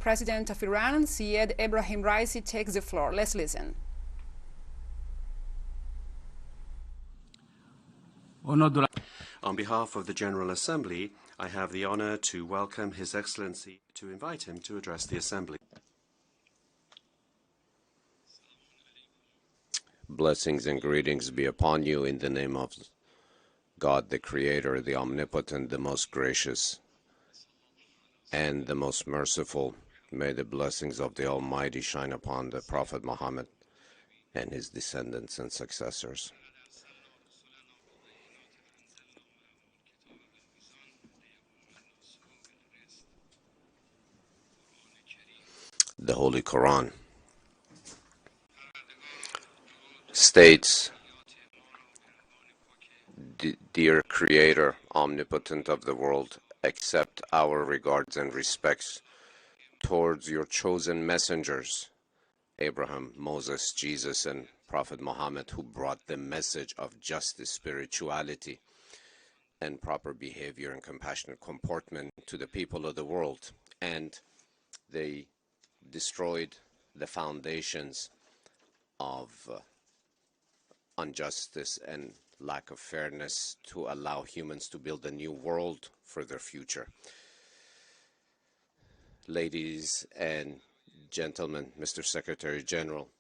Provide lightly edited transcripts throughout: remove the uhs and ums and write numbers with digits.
President of Iran, Seyyed Ebrahim Raisi, takes the floor. Let's listen. On behalf of the General Assembly, I have the honor to welcome His Excellency, to invite him to address the Assembly. Blessings and greetings be upon you in the name of God, the Creator, the Omnipotent, the Most Gracious, and the Most Merciful. May the blessings of the Almighty shine upon the Prophet Muhammad and his descendants and successors. The Holy Quran states, "Dear Creator, Omnipotent of the world, accept our regards and respects towards your chosen messengers, Abraham, Moses, Jesus, and Prophet Muhammad, who brought the message of justice, spirituality, and proper behavior and compassionate comportment to the people of the world, and they destroyed the foundations of injustice and lack of fairness to allow humans to build a new world for their future." Ladies and gentlemen, Mr. Secretary General,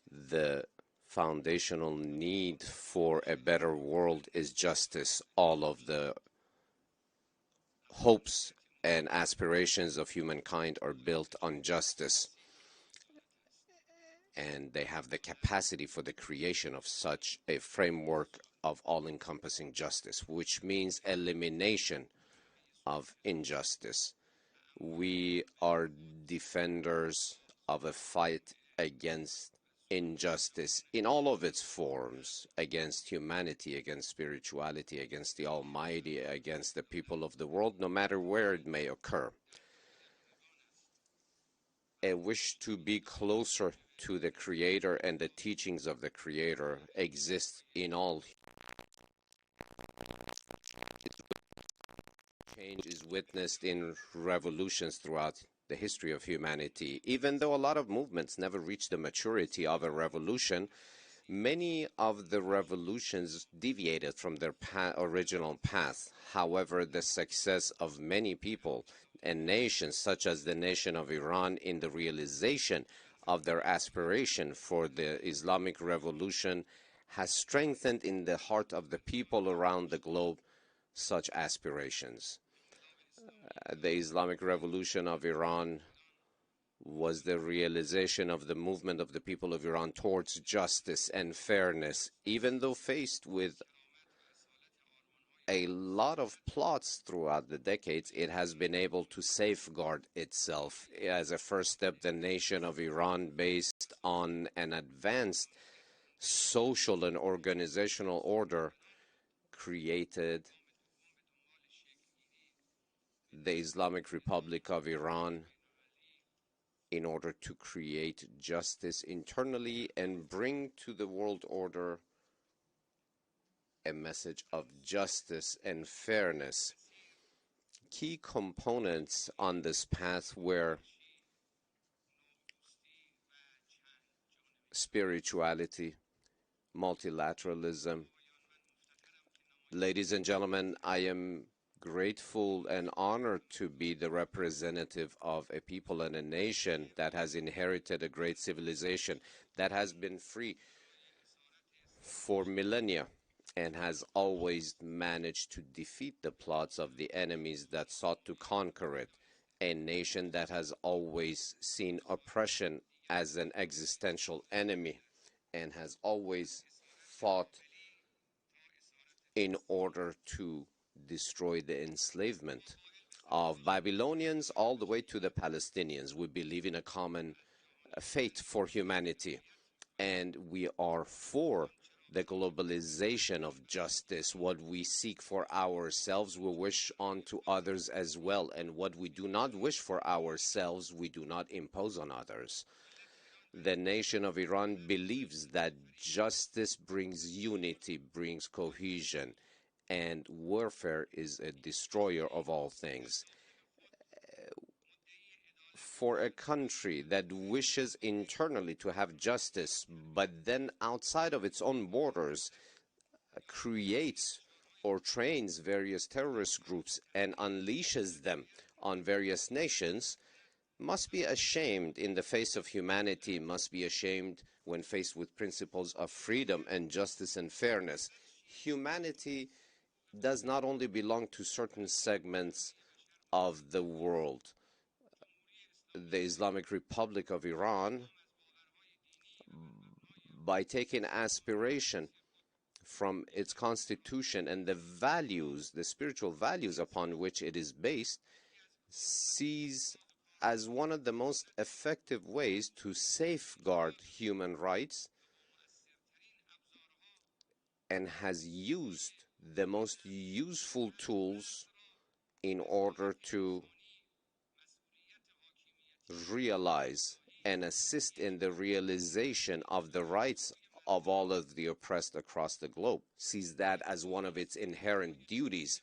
the foundational need for a better world is justice. All of the hopes and aspirations of humankind are built on justice, and they have the capacity for the creation of such a framework of all-encompassing justice, which means elimination of injustice. We are defenders of a fight against injustice in all of its forms, against humanity, against spirituality, against the Almighty, against the people of the world, no matter where it may occur. A wish to be closer to the Creator and the teachings of the Creator exists in all. Change is witnessed in revolutions throughout the history of humanity. Even though a lot of movements never reach the maturity of a revolution, many of the revolutions deviated from their original path. However, the success of many people and nations, such as the nation of Iran, in the realization of their aspiration for the Islamic Revolution, has strengthened in the heart of the people around the globe such aspirations. The Islamic Revolution of Iran was the realization of the movement of the people of Iran towards justice and fairness. Even though faced with a lot of plots throughout the decades, it has been able to safeguard itself. As a first step, the nation of Iran, based on an advanced social and organizational order, created the Islamic Republic of Iran in order to create justice internally and bring to the world order a message of justice and fairness. Key components on this path were spirituality, multilateralism. Ladies and gentlemen, I am grateful and honored to be the representative of a people and a nation that has inherited a great civilization that has been free for millennia and has always managed to defeat the plots of the enemies that sought to conquer it. A nation that has always seen oppression as an existential enemy and has always fought in order to destroy the enslavement of Babylonians all the way to the Palestinians. We believe in a common fate for humanity, and we are for the globalization of justice. What we seek for ourselves, we wish on to others as well, and what we do not wish for ourselves, we do not impose on others. The nation of Iran believes that justice brings unity, brings cohesion, and warfare is a destroyer of all things. for a country that wishes internally to have justice, but then outside of its own borders creates or trains various terrorist groups and unleashes them on various nations, must be ashamed in the face of humanity, must be ashamed when faced with principles of freedom and justice and fairness. Humanity does not only belong to certain segments of the world. The Islamic Republic of Iran, by taking aspiration from its constitution and the values, the spiritual values upon which it is based, sees as one of the most effective ways to safeguard human rights and has used the most useful tools in order to realize and assist in the realization of the rights of all of the oppressed across the globe, sees that as one of its inherent duties.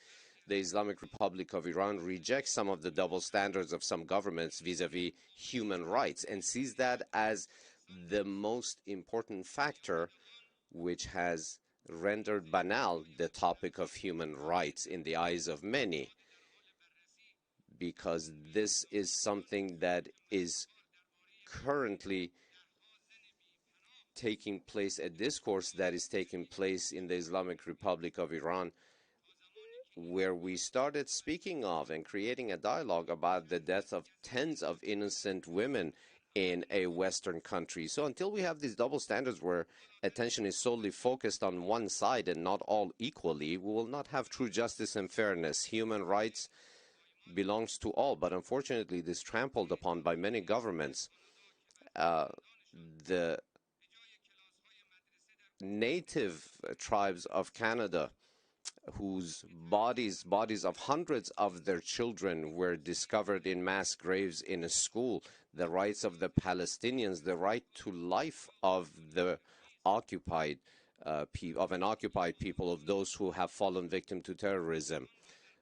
The Islamic Republic of Iran rejects some of the double standards of some governments vis-à-vis human rights and sees that as the most important factor which has rendered banal the topic of human rights in the eyes of many, because this is something that is currently taking place, a discourse that is taking place in the Islamic Republic of Iran, where we started speaking of and creating a dialogue about the death of tens of innocent women in a Western country. So until we have these double standards where attention is solely focused on one side and not all equally, we will not have true justice and fairness. Human rights belongs to all, but unfortunately this is trampled upon by many governments. The native tribes of Canada, whose bodies of hundreds of their children were discovered in mass graves in a school, the rights of the Palestinians, the right to life of the occupied of an occupied people, of those who have fallen victim to terrorism,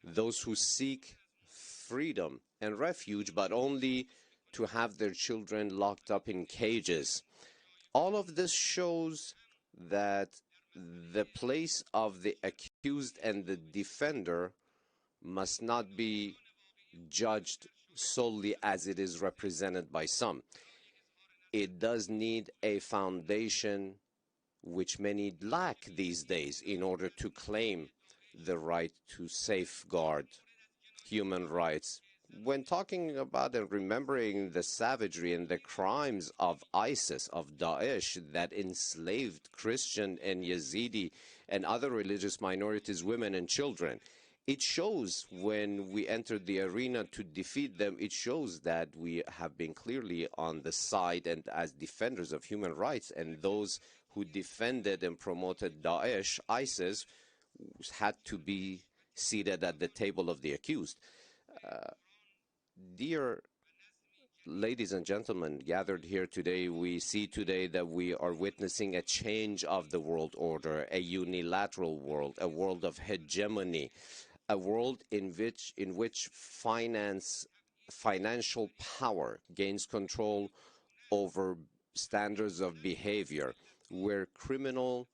those who seek freedom and refuge, but only to have their children locked up in cages. All of this shows that the place of the accused and the defender must not be judged solely as it is represented by some. It does need a foundation which many lack these days in order to claim the right to safeguard human rights. When talking about and remembering the savagery and the crimes of ISIS, of Daesh, that enslaved Christian and Yazidi and other religious minorities, women and children, it shows when we entered the arena to defeat them, it shows that we have been clearly on the side and as defenders of human rights, and those who defended and promoted Daesh, ISIS, had to be seated at the table of the accused. Dear ladies and gentlemen gathered here today, we see today that we are witnessing a change of the world order, a unilateral world, a world of hegemony, a world in which financial power gains control over standards of behavior, where criminal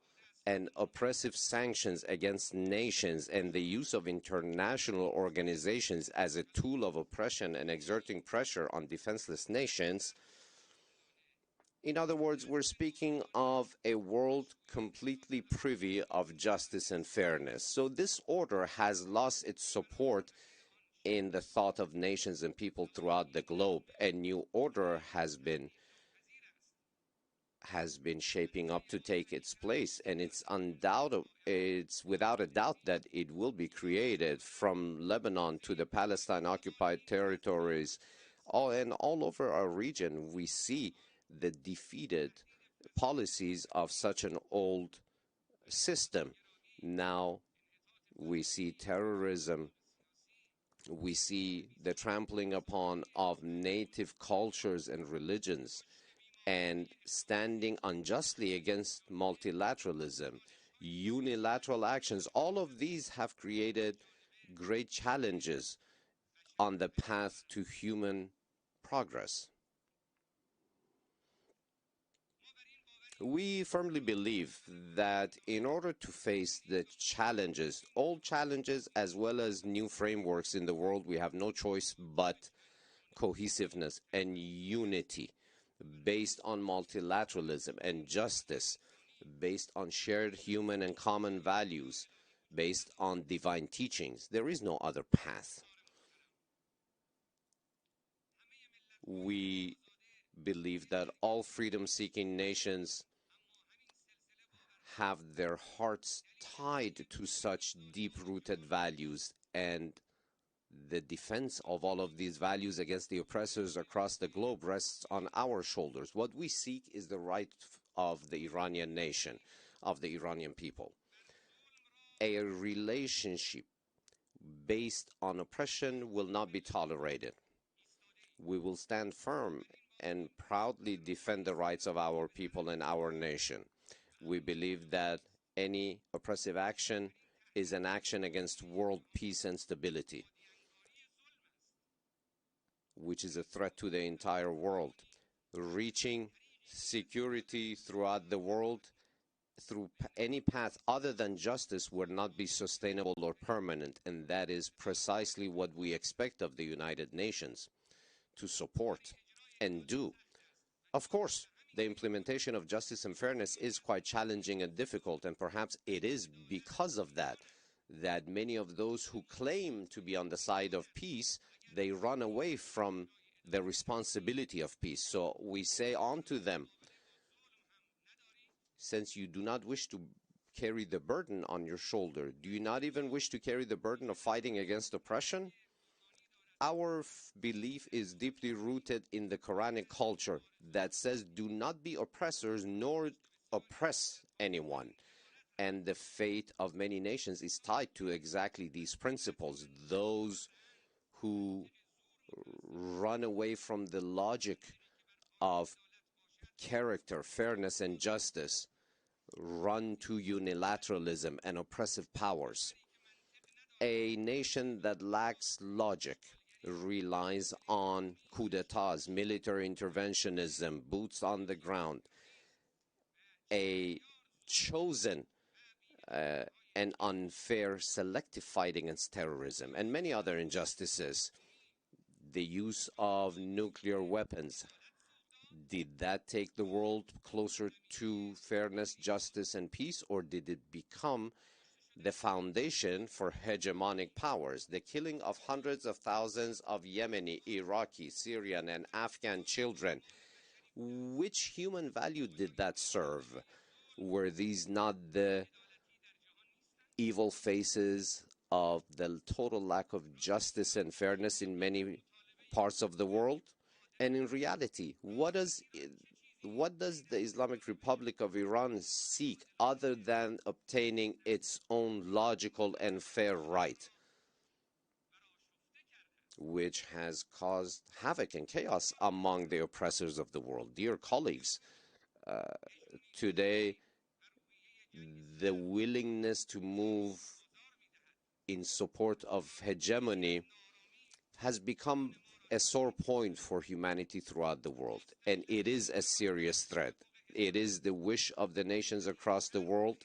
and oppressive sanctions against nations and the use of international organizations as a tool of oppression and exerting pressure on defenseless nations. In other words, we're speaking of a world completely privy of justice and fairness. So this order has lost its support in the thought of nations and people throughout the globe. A new order has been shaping up to take its place, and it's without a doubt that it will be created, from Lebanon to the Palestine occupied territories, all over our region. We see the defeated policies of such an old system. Now we see terrorism, we see the trampling upon of native cultures and religions, and standing unjustly against multilateralism, unilateral actions. All of these have created great challenges on the path to human progress. We firmly believe that in order to face the challenges, old challenges as well as new frameworks in the world, we have no choice but cohesiveness and unity based on multilateralism and justice, based on shared human and common values, based on divine teachings. There is no other path. We believe that all freedom-seeking nations have their hearts tied to such deep-rooted values, and the defense of all of these values against the oppressors across the globe rests on our shoulders. What we seek is the right of the Iranian nation, of the Iranian people. A relationship based on oppression will not be tolerated. We will stand firm and proudly defend the rights of our people and our nation. We believe that any oppressive action is an action against world peace and stability, which is a threat to the entire world. Reaching security throughout the world through any path other than justice would not be sustainable or permanent, and that is precisely what we expect of the United Nations to support and do. Of course, the implementation of justice and fairness is quite challenging and difficult, and perhaps it is because of that that many of those who claim to be on the side of peace, they run away from the responsibility of peace. So we say on to them, since you do not wish to carry the burden on your shoulder, do you not even wish to carry the burden of fighting against oppression? Our belief is deeply rooted in the Quranic culture that says, do not be oppressors nor oppress anyone. And the fate of many nations is tied to exactly these principles. Those who run away from the logic of character, fairness, and justice run to unilateralism and oppressive powers. A nation that lacks logic relies on coups d'etats, military interventionism, boots on the ground, a chosen and unfair selective fight against terrorism, and many other injustices. The use of nuclear weapons, did that take the world closer to fairness, justice, and peace, or did it become the foundation for hegemonic powers? The killing of hundreds of thousands of Yemeni, Iraqi, Syrian, and Afghan children, which human value did that serve? Were these not the evil faces of the total lack of justice and fairness in many parts of the world? And in reality, what does the Islamic Republic of Iran seek other than obtaining its own logical and fair right, which has caused havoc and chaos among the oppressors of the world? Dear colleagues, today the willingness to move in support of hegemony has become a sore point for humanity throughout the world, and it is a serious threat. It is the wish of the nations across the world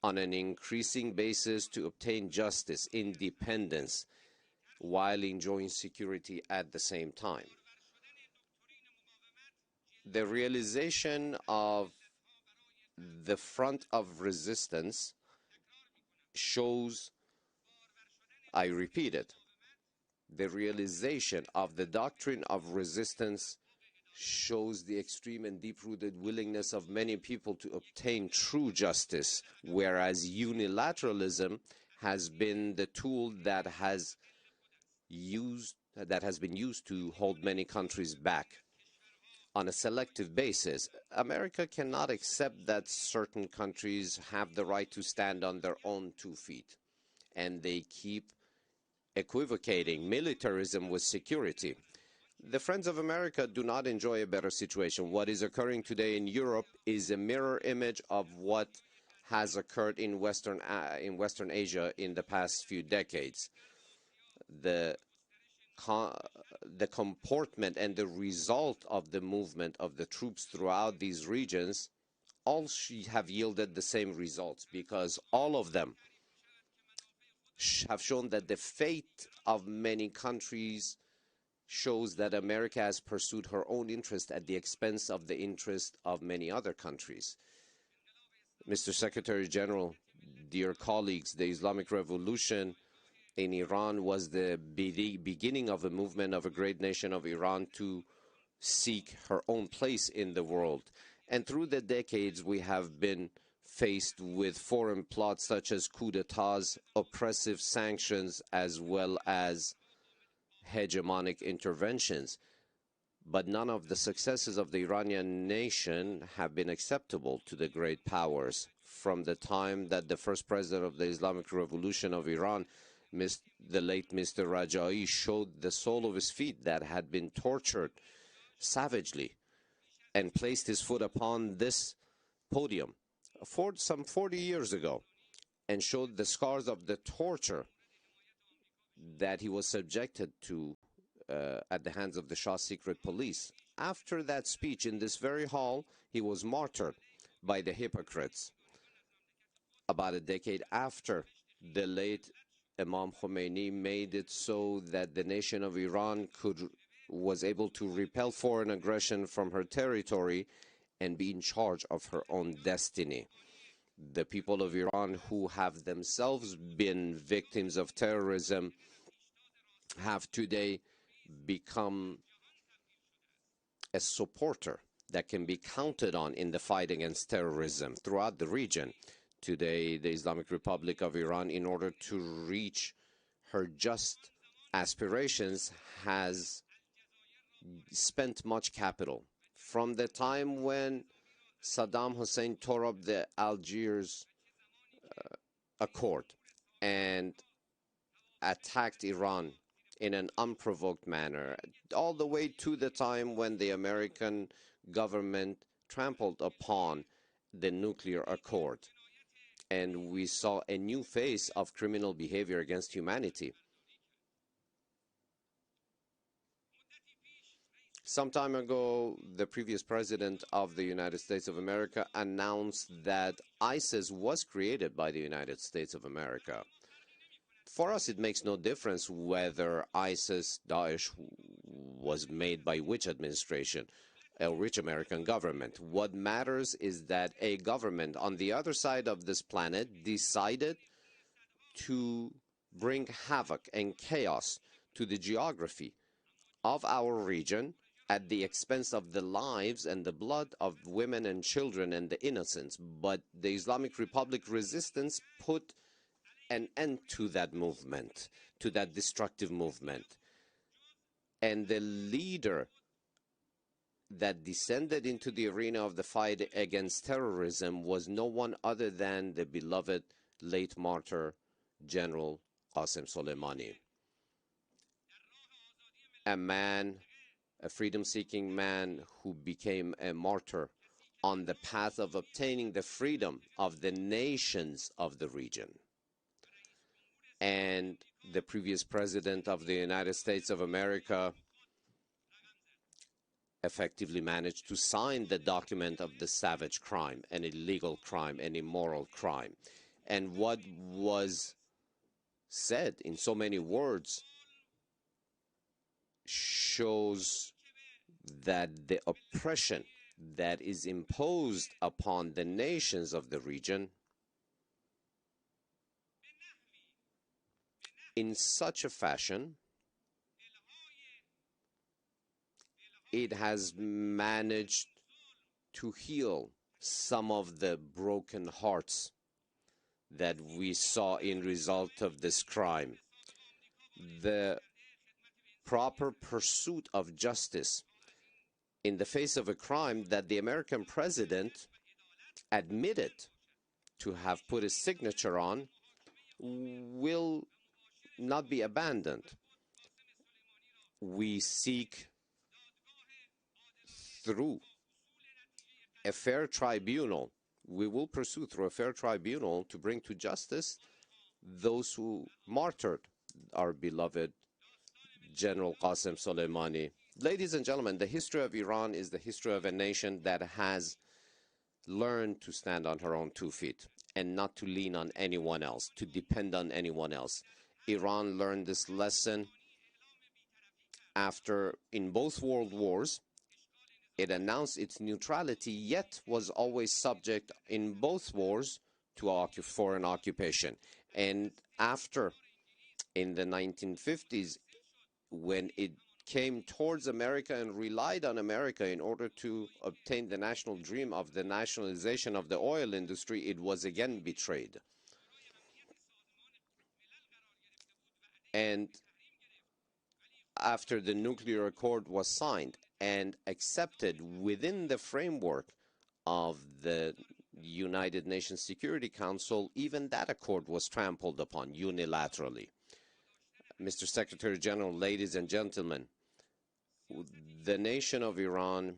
on an increasing basis to obtain justice, independence, while enjoying security at the same time. The realization of the front of resistance shows, I repeat it, the realization of the doctrine of resistance shows the extreme and deep-rooted willingness of many people to obtain true justice, whereas unilateralism has been the tool that has been used to hold many countries back on a selective basis. America cannot accept that certain countries have the right to stand on their own 2 feet, and they keep equivocating militarism with security. The Friends of America do not enjoy a better situation. What is occurring today in Europe is a mirror image of what has occurred in Western Asia in the past few decades. The the comportment and the result of the movement of the troops throughout these regions all have yielded the same results, because all of them have shown that the fate of many countries shows that America has pursued her own interest at the expense of the interest of many other countries. Mr. Secretary General, dear colleagues, the Islamic Revolution in Iran was the beginning of a movement of a great nation of Iran to seek her own place in the world. And through the decades, we have been faced with foreign plots such as coups d'etats, oppressive sanctions, as well as hegemonic interventions. But none of the successes of the Iranian nation have been acceptable to the great powers. From the time that the first president of the Islamic Revolution of Iran, the late Mr. Raja'i, showed the sole of his feet that had been tortured savagely and placed his foot upon this podium some 40 years ago and showed the scars of the torture that he was subjected to at the hands of the Shah's secret police. After that speech in this very hall, he was martyred by the hypocrites. About a decade after, the late Imam Khomeini made it so that the nation of Iran was able to repel foreign aggression from her territory and be in charge of her own destiny. The people of Iran, who have themselves been victims of terrorism, have today become a supporter that can be counted on in the fight against terrorism throughout the region. Today, the Islamic Republic of Iran, in order to reach her just aspirations, has spent much capital. From the time when Saddam Hussein tore up the Algiers Accord and attacked Iran in an unprovoked manner, all the way to the time when the American government trampled upon the nuclear accord, and we saw a new phase of criminal behavior against humanity. Some time ago, the previous president of the United States of America announced that ISIS was created by the United States of America. For us, it makes no difference whether ISIS, Daesh, was made by which administration, which American government. What matters is that a government on the other side of this planet decided to bring havoc and chaos to the geography of our region at the expense of the lives and the blood of women and children and the innocents. But the Islamic Republic resistance put an end to that movement, to that destructive movement. And the leader that descended into the arena of the fight against terrorism was no one other than the beloved late martyr General Qasem Soleimani. A man, a freedom-seeking man who became a martyr on the path of obtaining the freedom of the nations of the region. And the previous president of the United States of America effectively managed to sign the document of the savage crime, an illegal crime, an immoral crime. And what was said in so many words shows that the oppression that is imposed upon the nations of the region in such a fashion, it has managed to heal some of the broken hearts that we saw in result of this crime. The proper pursuit of justice in the face of a crime that the American president admitted to have put his signature on will not be abandoned. We seek through a fair tribunal, we will pursue through a fair tribunal to bring to justice those who martyred our beloved General Qasem Soleimani. Ladies and gentlemen, the history of Iran is the history of a nation that has learned to stand on her own 2 feet and not to lean on anyone else, to depend on anyone else. Iran learned this lesson after, in both world wars, it announced its neutrality, yet was always subject in both wars to foreign occupation. And after, in the 1950s, when it came towards America and relied on America in order to obtain the national dream of the nationalization of the oil industry, it was again betrayed. And after the nuclear accord was signed and accepted within the framework of the United Nations Security Council, even that accord was trampled upon unilaterally. Mr. Secretary General, ladies and gentlemen, the nation of Iran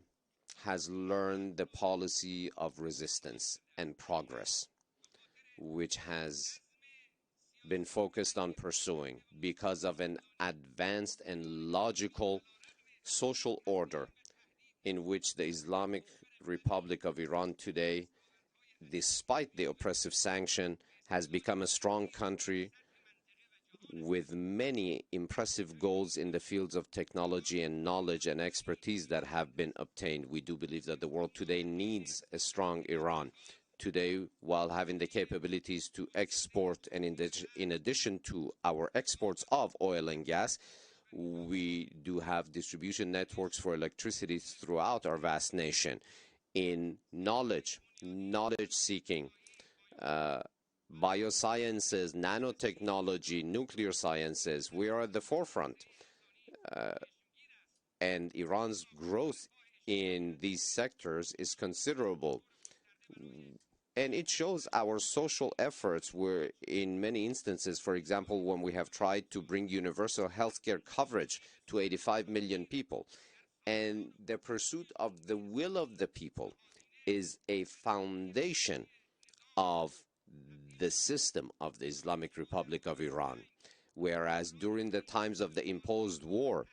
has learned the policy of resistance and progress, which has been focused on pursuing because of an advanced and logical social order in which the Islamic Republic of Iran today, despite the oppressive sanction, has become a strong country with many impressive goals in the fields of technology and knowledge and expertise that have been obtained. We do believe that the world today needs a strong Iran. Today, while having the capabilities to export, and in addition to our exports of oil and gas, we do have distribution networks for electricity throughout our vast nation. In knowledge seeking, biosciences, nanotechnology, nuclear sciences, we are at the forefront. And Iran's growth in these sectors is considerable. And it shows our social efforts where, in many instances, for example, when we have tried to bring universal healthcare coverage to 85 million people, and the pursuit of the will of the people is a foundation of the system of the Islamic Republic of Iran. Whereas during the times of the imposed war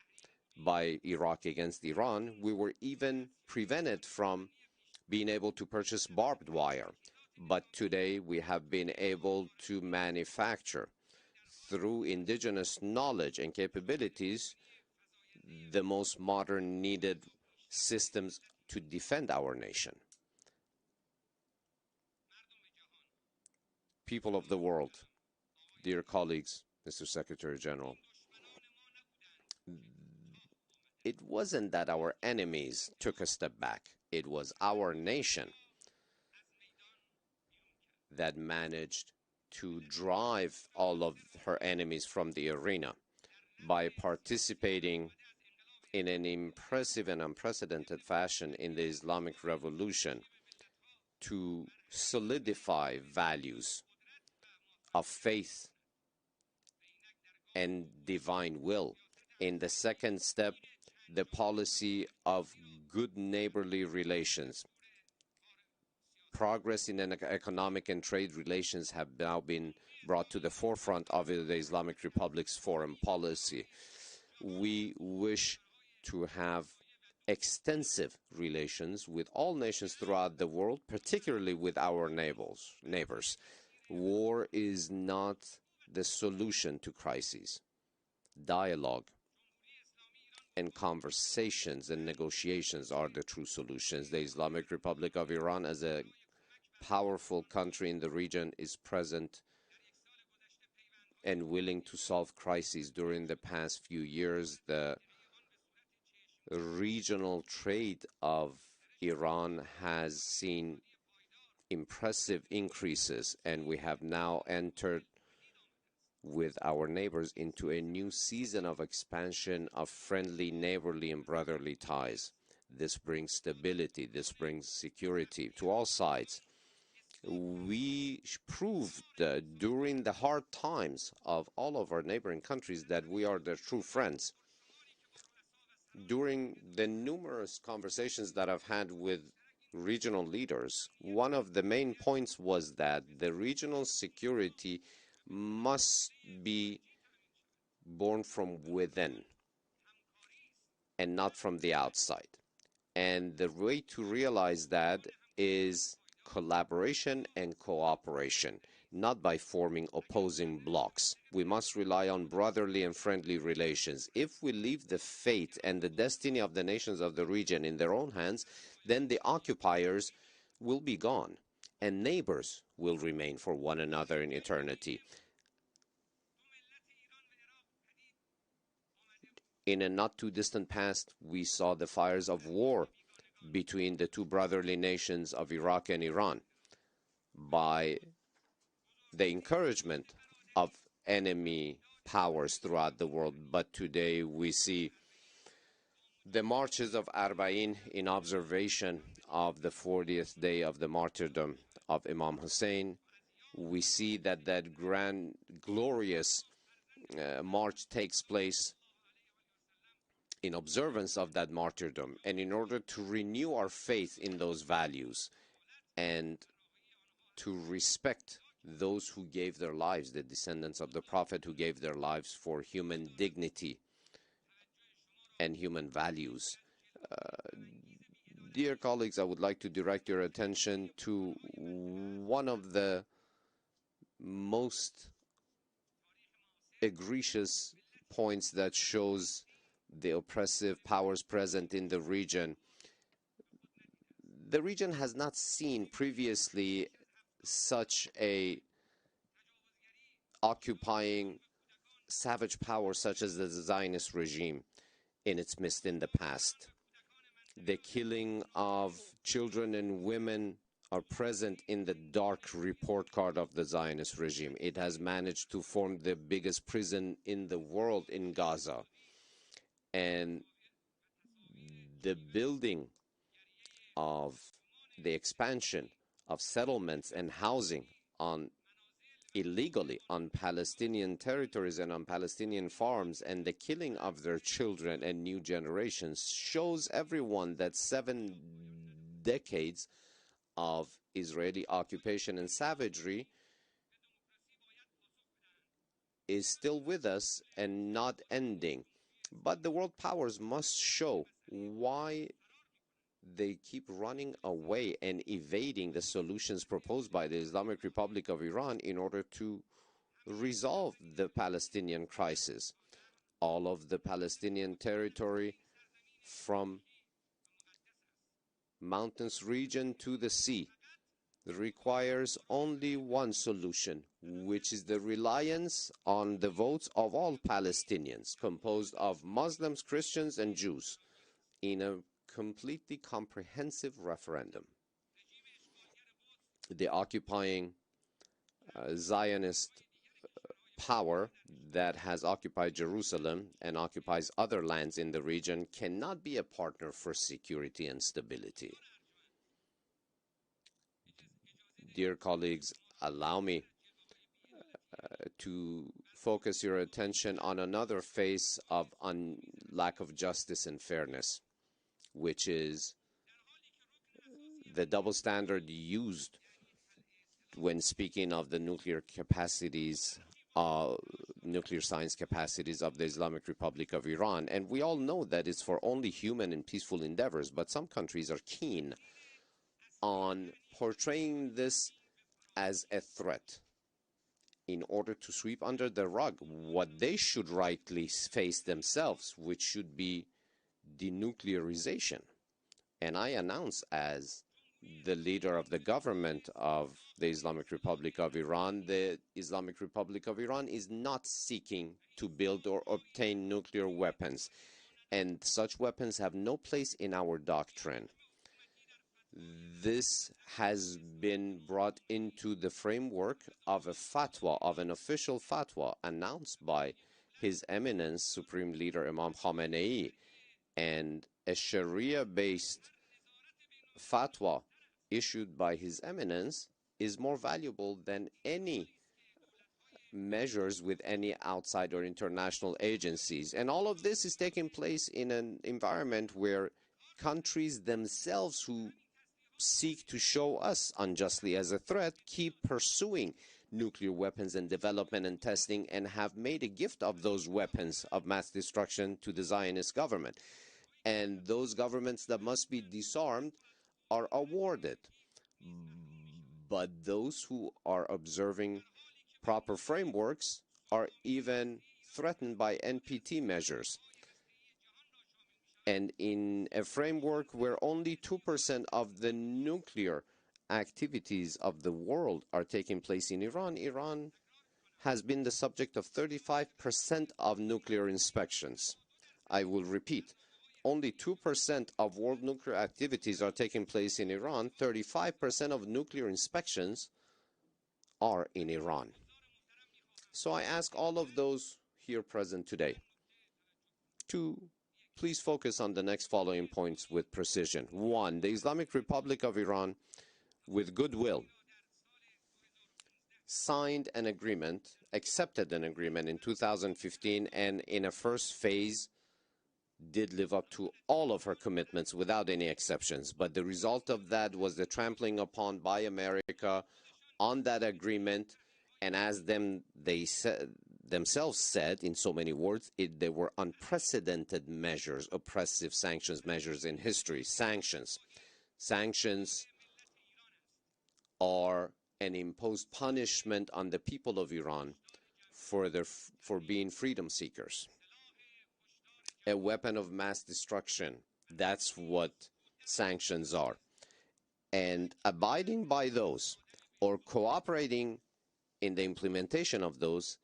by Iraq against Iran, we were even prevented from being able to purchase barbed wire. But today we have been able to manufacture, through indigenous knowledge and capabilities, the most modern needed systems to defend our nation. People of the world, dear colleagues, Mr. Secretary General, it wasn't that our enemies took a step back. It was our nation that managed to drive all of her enemies from the arena by participating in an impressive and unprecedented fashion in the Islamic Revolution to solidify values of faith and divine will. In the second step, the policy of good neighborly relations. Progress in economic and trade relations have now been brought to the forefront of the Islamic Republic's foreign policy. We wish to have extensive relations with all nations throughout the world, particularly with our neighbors. War is not the solution to crises. Dialogue and conversations and negotiations are the true solutions. The Islamic Republic of Iran, as a powerful country in the region, is present and willing to solve crises. During the past few years, the regional trade of Iran has seen impressive increases, and we have now entered with our neighbors into a new season of expansion of friendly, neighborly, and brotherly ties. This brings stability, this brings security to all sides. We proved during the hard times of all of our neighboring countries that we are their true friends. During the numerous conversations that I've had with regional leaders, one of the main points was that the regional security must be born from within. and not from the outside. And the way to realize that is collaboration and cooperation, not by forming opposing blocs. We must rely on brotherly and friendly relations. If we leave the fate and the destiny of the nations of the region in their own hands, then the occupiers will be gone, and neighbors will remain for one another in eternity. In a not too distant past, we saw the fires of war between the two brotherly nations of Iraq and Iran by the encouragement of enemy powers throughout the world. But today we see the marches of Arbaeen in observation of the 40th day of the martyrdom of Imam Hussein. We see that that grand, glorious march takes place in observance of that martyrdom, and in order to renew our faith in those values and to respect those who gave their lives, the descendants of the Prophet who gave their lives for human dignity and human values. Dear colleagues, I would like to direct your attention to one of the most egregious points that shows the oppressive powers present in the region. The region has not seen previously such a occupying savage power such as the Zionist regime in its midst in the past. The killing of children and women are present in the dark report card of the Zionist regime. It has managed to form the biggest prison in the world in Gaza. And the building of the expansion of settlements and housing illegally on Palestinian territories and on Palestinian farms, and the killing of their children and new generations shows everyone that 7 decades of Israeli occupation and savagery is still with us and not ending. But the world powers must show why they keep running away and evading the solutions proposed by the Islamic Republic of Iran in order to resolve the Palestinian crisis. All of the Palestinian territory from mountainous region to the sea requires only one solution, which is the reliance on the votes of all Palestinians, composed of Muslims, Christians, and Jews, in a completely comprehensive referendum. The occupying Zionist power that has occupied Jerusalem and occupies other lands in the region cannot be a partner for security and stability. Dear colleagues, allow me to focus your attention on another face of lack of justice and fairness, which is the double standard used when speaking of the nuclear capacities, nuclear science capacities of the Islamic Republic of Iran. And we all know that it's for only human and peaceful endeavors, but some countries are keen on portraying this as a threat in order to sweep under the rug what they should rightly face themselves, which should be denuclearization. And I announce, as the leader of the government of the Islamic Republic of Iran, the Islamic Republic of Iran is not seeking to build or obtain nuclear weapons, and such weapons have no place in our doctrine. This has been brought into the framework of a fatwa, of an official fatwa announced by His Eminence Supreme Leader Imam Khamenei, and a Sharia-based fatwa issued by His Eminence is more valuable than any measures with any outside or international agencies. And all of this is taking place in an environment where countries themselves who seek to show us unjustly as a threat keep pursuing nuclear weapons and development and testing, and have made a gift of those weapons of mass destruction to the Zionist government. and those governments that must be disarmed are awarded. But those who are observing proper frameworks are even threatened by NPT measures. And in a framework where only 2% of the nuclear activities of the world are taking place in Iran, Iran has been the subject of 35% of nuclear inspections. I will repeat, only 2% of world nuclear activities are taking place in Iran. 35% of nuclear inspections are in Iran. So I ask all of those here present today to please focus on the next following points with precision. 1. The Islamic Republic of Iran, with goodwill, signed an agreement, accepted an agreement in 2015, and in a first phase did live up to all of her commitments without any exceptions. But the result of that was the trampling upon by America on that agreement, and as they themselves said in so many words, they were unprecedented measures, oppressive sanctions measures in history. Sanctions are an imposed punishment on the people of Iran for being freedom seekers. A weapon of mass destruction. That's what sanctions are. And abiding by those or cooperating in the implementation of those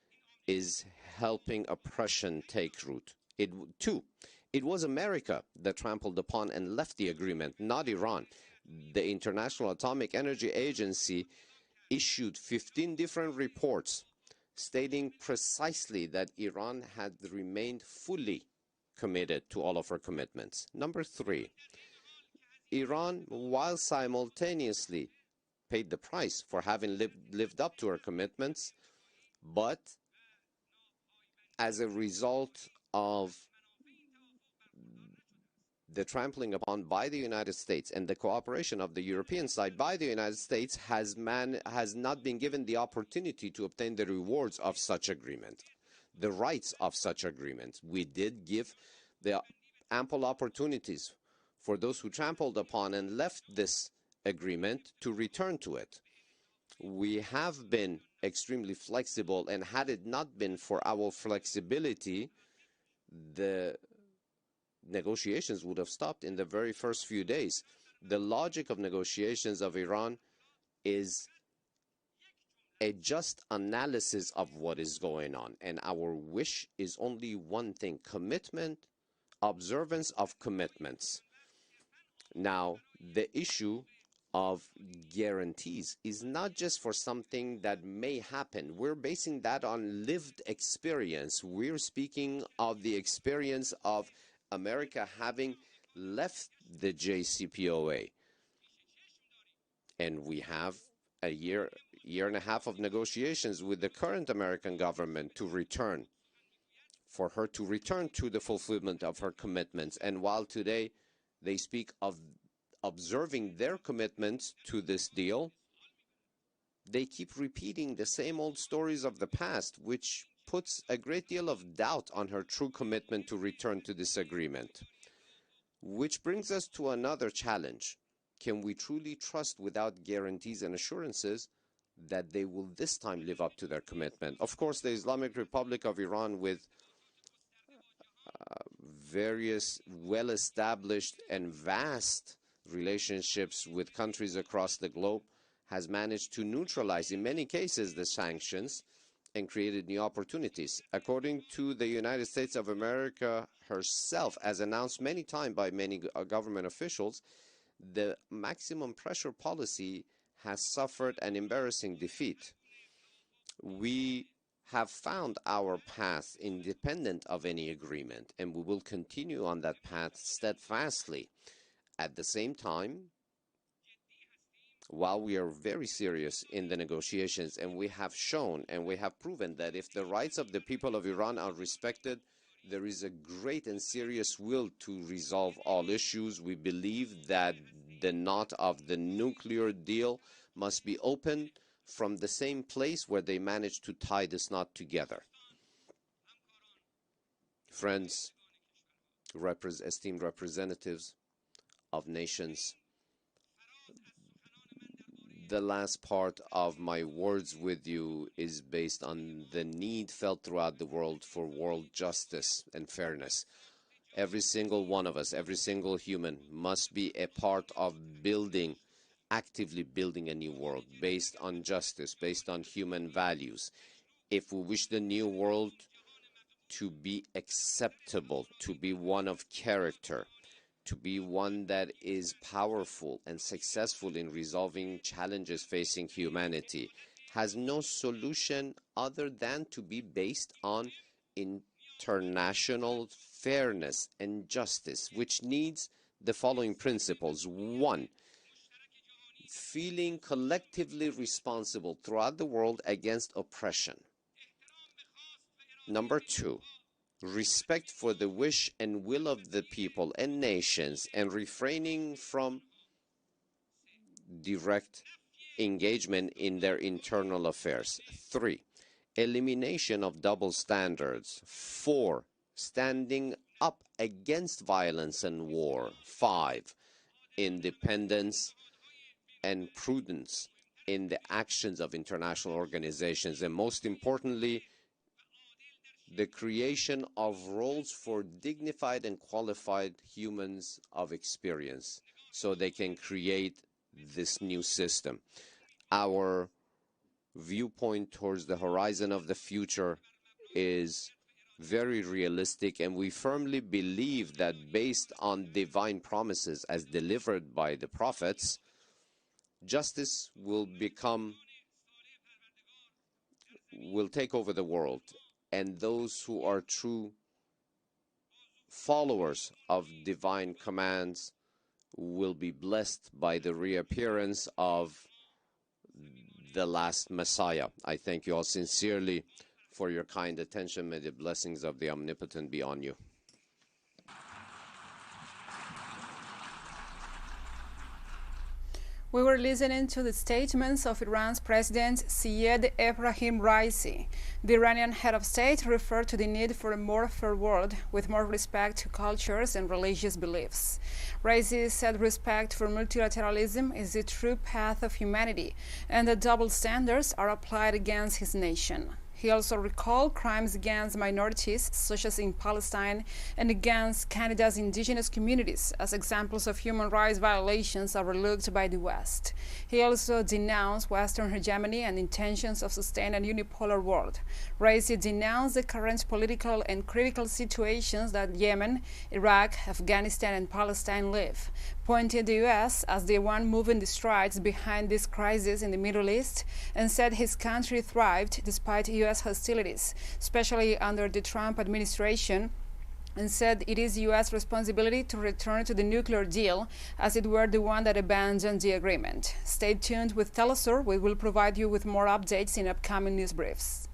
is helping oppression take root. 2. It was America that trampled upon and left the agreement, not Iran. The International Atomic Energy Agency issued 15 different reports stating precisely that Iran had remained fully committed to all of her commitments. Number 3, Iran, while simultaneously paid the price for having lived up to her commitments, but as a result of the trampling upon by the United States and the cooperation of the European side by the United States has not been given the opportunity to obtain the rewards of such agreement, the rights of such agreement. We did give the ample opportunities for those who trampled upon and left this agreement to return to it. We have been extremely flexible, and had it not been for our flexibility, the negotiations would have stopped in the very first few days. The logic of negotiations of Iran is a just analysis of what is going on, and our wish is only one thing: commitment, observance of commitments. Now, the issue of guarantees is not just for something that may happen. We're basing that on lived experience. We're speaking of the experience of America having left the JCPOA. And we have a year and a half of negotiations with the current American government for her to return to the fulfillment of her commitments. And while today they speak of observing their commitments to this deal, they keep repeating the same old stories of the past, which puts a great deal of doubt on her true commitment to return to this agreement. Which brings us to another challenge. Can we truly trust without guarantees and assurances that they will this time live up to their commitment? Of course, the Islamic Republic of Iran, with various well-established and vast relationships with countries across the globe, has managed to neutralize, in many cases, the sanctions and created new opportunities. According to the United States of America herself, as announced many times by many government officials, the maximum pressure policy has suffered an embarrassing defeat. We have found our path independent of any agreement, and we will continue on that path steadfastly. At the same time, while we are very serious in the negotiations, and we have shown and we have proven that if the rights of the people of Iran are respected, there is a great and serious will to resolve all issues. We believe that the knot of the nuclear deal must be opened from the same place where they managed to tie this knot together. Friends, esteemed representatives of nations, the last part of my words with you is based on the need felt throughout the world for world justice and fairness. Every single one of us, every single human must be a part of actively building a new world based on justice, based on human values. If we wish the new world to be acceptable, to be one of character, to be one that is powerful and successful in resolving challenges facing humanity, has no solution other than to be based on international fairness and justice, which needs the following principles. 1, feeling collectively responsible throughout the world against oppression. Number 2, respect for the wish and will of the people and nations, and refraining from direct engagement in their internal affairs. 3, elimination of double standards. 4, standing up against violence and war. 5, independence and prudence in the actions of international organizations. And most importantly, the creation of roles for dignified and qualified humans of experience so they can create this new system. Our viewpoint towards the horizon of the future is very realistic, and we firmly believe that based on divine promises as delivered by the prophets, justice will take over the world, and those who are true followers of divine commands will be blessed by the reappearance of the last Messiah. I thank you all sincerely for your kind attention. May the blessings of the Omnipotent be on you. We were listening to the statements of Iran's President Seyyed Ebrahim Raisi. The Iranian head of state referred to the need for a more fair world with more respect to cultures and religious beliefs. Raisi said respect for multilateralism is the true path of humanity, and that double standards are applied against his nation. He also recalled crimes against minorities, such as in Palestine, and against Canada's indigenous communities as examples of human rights violations overlooked by the West. He also denounced Western hegemony and intentions of sustaining a unipolar world. Raisi denounced the current political and critical situations that Yemen, Iraq, Afghanistan, and Palestine live, pointing the U.S. as the one moving the strides behind this crisis in the Middle East, and said his country thrived despite U.S. hostilities, especially under the Trump administration, and said it is U.S. responsibility to return to the nuclear deal as it were the one that abandoned the agreement. Stay tuned with teleSUR. We will provide you with more updates in upcoming news briefs.